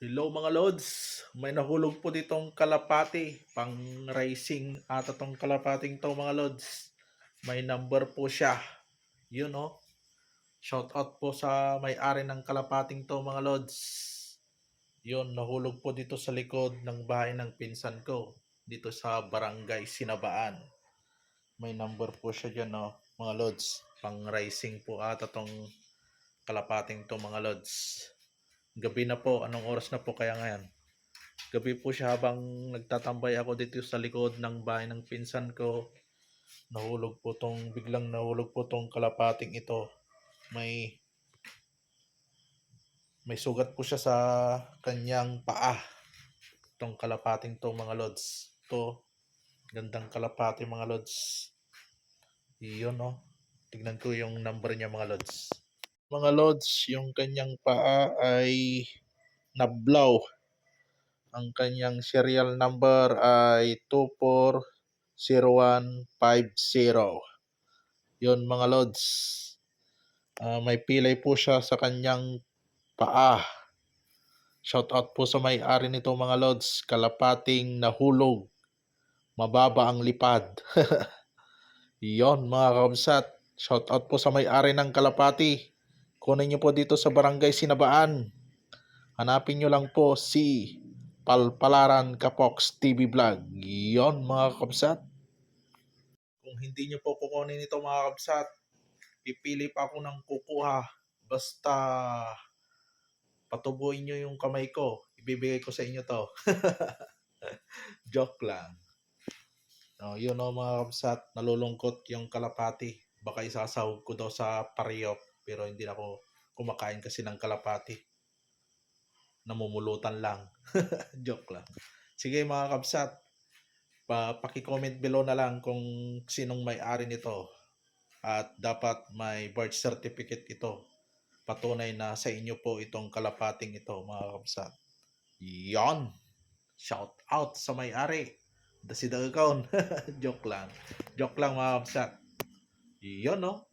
Hello mga lods, may nahulog po ditong kalapati, pang racing ata tong kalapating to mga lods. May number po siya. Yun oh. Shout out po sa may-ari ng kalapating to mga lods. Yun, nahulog po dito sa likod ng bahay ng pinsan ko, dito sa Barangay Sinabaan. May number po siya dyan oh, mga lods. Pang racing po ata tong kalapating to mga lods. Gabi na po, anong oras na po kaya ngayon? Gabi po siya habang nagtatambay ako dito sa likod ng bahay ng pinsan ko. Biglang nahulog po tong kalapating ito. May sugat po siya sa kanyang paa. Itong kalapating to mga lods. To, gandang kalapati mga lods. Iyon oh. Tignan ko yung number niya mga lods. Mga lods, yung kanyang paa ay nablaw. Ang kanyang serial number ay 240150. Yun mga lods. May pilay po siya sa kanyang paa. Shout out po sa may-ari nito mga lods. Kalapating nahulog. Mababa ang lipad. Yon mga kabsat. Shout out po sa may-ari ng kalapati. Kunin nyo po dito sa Barangay Sinabaan. Hanapin nyo lang po si Palpalaran Kapox TV Vlog. Yon mga kabsat. Kung hindi nyo po kukunin ito mga kabsat, pipili pa ako ng kukuha. Basta patubuin nyo yung kamay ko. Ibibigay ko sa inyo to. Joke lang. No, yun o mga kabsat, nalulungkot yung kalapati. Baka isasahog ko daw sa pariyok. Pero hindi na ako kumakain kasi ng kalapati. Namumulutan lang. Joke lang. Sige mga kabsat, paki-comment below na lang kung sinong may-ari nito. At dapat may birth certificate ito. Patunay na sa inyo po itong kalapating ito mga kabsat. Yon! Shout out sa may-ari. Dasi account. Joke lang. Joke lang mga kabsat. Yon no?